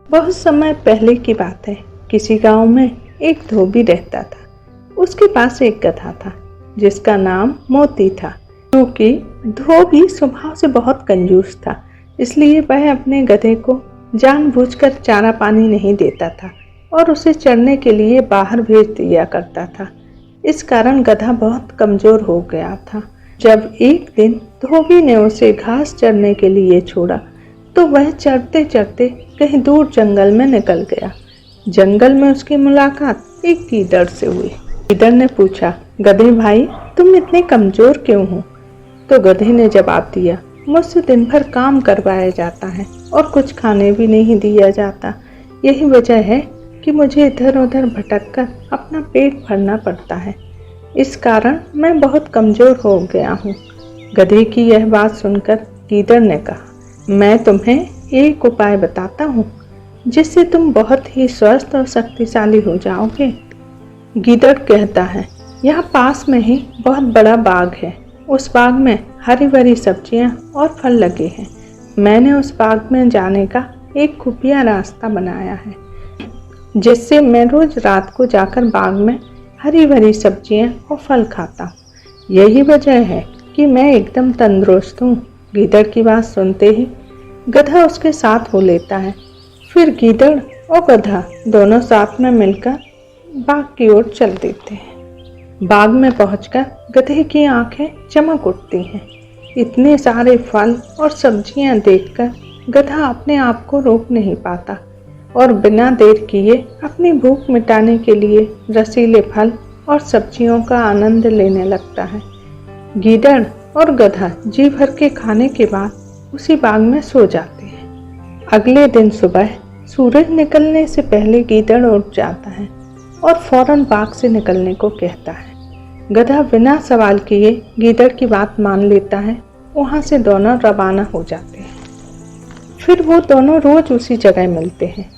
बहुत समय पहले की बात है। किसी गांव में एक धोबी रहता था। उसके पास एक गधा था जिसका नाम मोती था। क्योंकि धोबी स्वभाव से बहुत कंजूस था, इसलिए वह अपने गधे को जानबूझकर चारा पानी नहीं देता था और उसे चरने के लिए बाहर भेज दिया करता था। इस कारण गधा बहुत कमजोर हो गया था। जब एक दिन धोबी ने उसे घास चरने के लिए छोड़ा तो वह चरते चरते कहीं दूर जंगल में निकल गया। जंगल में उसकी मुलाकात एक गीदड़ से हुई। गीदड़ ने पूछा, गधे भाई, तुम इतने कमजोर क्यों हो? तो गधे ने जवाब दिया, मुझसे दिन भर काम करवाया जाता है और कुछ खाने भी नहीं दिया जाता। यही वजह है कि मुझे इधर उधर भटककर अपना पेट भरना पड़ता है। इस कारण मैं बहुत कमजोर हो गया हूँ। गधे की यह बात सुनकर गीदड़ ने कहा, मैं तुम्हें एक उपाय बताता हूँ जिससे तुम बहुत ही स्वस्थ और शक्तिशाली हो जाओगे। गीदड़ कहता है, यहाँ पास में ही बहुत बड़ा बाग है। उस बाग में हरी भरी सब्जियाँ और फल लगे हैं। मैंने उस बाग में जाने का एक खुफिया रास्ता बनाया है, जिससे मैं रोज रात को जाकर बाग में हरी भरी सब्जियाँ और फल खाता हूँ। यही वजह है कि मैं एकदम तंदुरुस्त हूँ। गीदड़ की बात सुनते ही गधा उसके साथ हो लेता है। फिर गीदड़ और गधा दोनों साथ में मिलकर बाग की ओर चल देते हैं। बाग में पहुंचकर गधे की आंखें चमक उठती हैं। इतने सारे फल और सब्जियां देखकर गधा अपने आप को रोक नहीं पाता और बिना देर किए अपनी भूख मिटाने के लिए रसीले फल और सब्जियों का आनंद लेने लगता है। गीदड़ और गधा जी भर के खाने के बाद उसी बाग में सो जाते हैं। अगले दिन सुबह सूरज निकलने से पहले गीदड़ उठ जाता है और फौरन बाग से निकलने को कहता है। गधा बिना सवाल किए गीदड़ की बात मान लेता है। वहां से दोनों रवाना हो जाते हैं। फिर वो दोनों रोज उसी जगह मिलते हैं।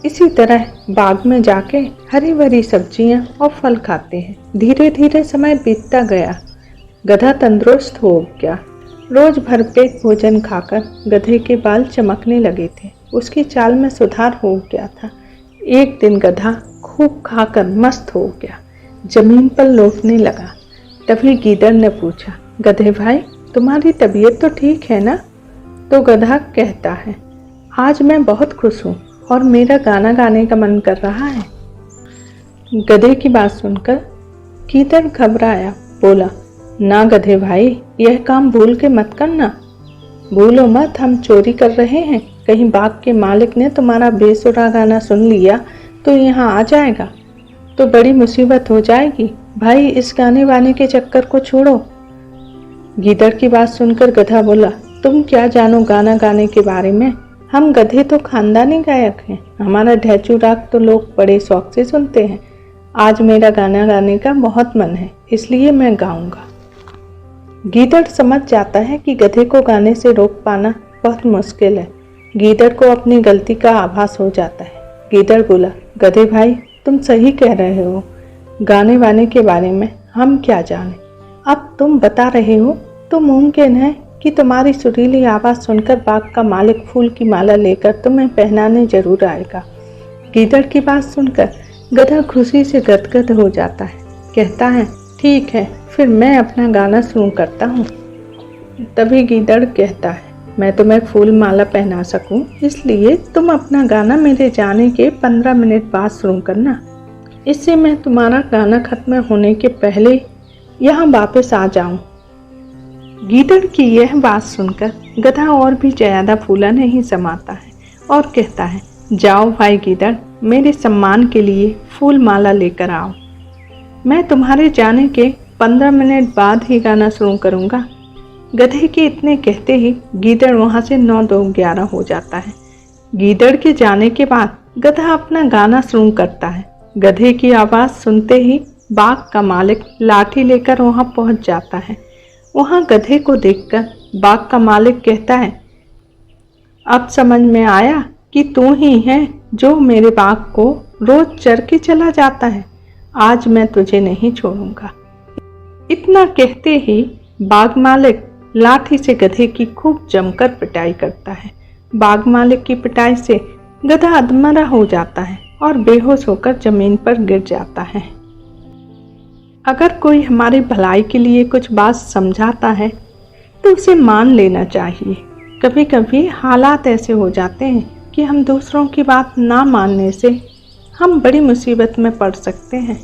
इसी तरह बाग में जाके हरी भरी सब्जियां और फल खाते हैं। धीरे धीरे समय बीतता गया। गधा तंदुरुस्त हो गया। रोज भरपेट भोजन खाकर गधे के बाल चमकने लगे थे। उसकी चाल में सुधार हो गया था। एक दिन गधा खूब खाकर मस्त हो गया, जमीन पर लौटने लगा। तभी गीदड़ ने पूछा, गधे भाई, तुम्हारी तबीयत तो ठीक है ना? तो गधा कहता है, आज मैं बहुत खुश हूँ और मेरा गाना गाने का मन कर रहा है। गधे की बात सुनकर गीदड़ घबराया, बोला, ना गधे भाई, यह काम भूल के मत करना। भूलो मत, हम चोरी कर रहे हैं। कहीं बाग के मालिक ने तुम्हारा बेसुरा गाना सुन लिया तो यहाँ आ जाएगा तो बड़ी मुसीबत हो जाएगी। भाई, इस गाने वाने के चक्कर को छोड़ो। गीदड़ की बात सुनकर गधा बोला, तुम क्या जानो गाना गाने के बारे में? हम गधे तो खानदानी गायक हैं। हमारा ढैचू राग तो लोग बड़े शौक से सुनते हैं। आज मेरा गाना गाने का बहुत मन है, इसलिए मैं गाऊंगा। गीदड़ समझ जाता है कि गधे को गाने से रोक पाना बहुत मुश्किल है। गीदड़ को अपनी गलती का आभास हो जाता है। गीदड़ बोला, गधे भाई, तुम सही कह रहे हो। गाने वाने के बारे में हम क्या जाने। अब तुम बता रहे हो तो मुमकिन है कि तुम्हारी सुरीली आवाज़ सुनकर बाग का मालिक फूल की माला लेकर तुम्हें पहनाने जरूर आएगा। गीदड़ की बात सुनकर गधा खुशी से गदगद हो जाता है। कहता है, ठीक है, फिर मैं अपना गाना शुरू करता हूँ। तभी गीदड़ कहता है, मैं तुम्हें फूल माला पहना सकूं, इसलिए तुम अपना गाना मेरे जाने के 15 मिनट बाद शुरू करना। इससे मैं तुम्हारा गाना खत्म होने के पहले यहाँ वापस आ जाऊं। गीदड़ की यह बात सुनकर गधा और भी ज्यादा फूला नहीं समाता है और कहता है, जाओ भाई गीदड़, मेरे सम्मान के लिए फूल माला लेकर आओ। मैं तुम्हारे जाने के 15 मिनट बाद ही गाना शुरू करूँगा। गधे के इतने कहते ही गीदड़ वहाँ से 9-2-11 हो जाता है। गीदड़ के जाने के बाद गधा अपना गाना शुरू करता है। गधे की आवाज़ सुनते ही बाग का मालिक लाठी लेकर वहाँ पहुँच जाता है। वहाँ गधे को देखकर बाग का मालिक कहता है, अब समझ में आया कि तू ही है जो मेरे बाग को रोज चर के चला जाता है। आज मैं तुझे नहीं छोड़ूंगा। इतना कहते ही बाग मालिक लाठी से गधे की खूब जमकर पिटाई करता है। बाग मालिक की पिटाई से गधा अधमरा हो जाता है और बेहोश होकर जमीन पर गिर जाता है। अगर कोई हमारी भलाई के लिए कुछ बात समझाता है तो उसे मान लेना चाहिए। कभी कभी हालात ऐसे हो जाते हैं कि हम दूसरों की बात ना मानने से हम बड़ी मुसीबत में पड़ सकते हैं।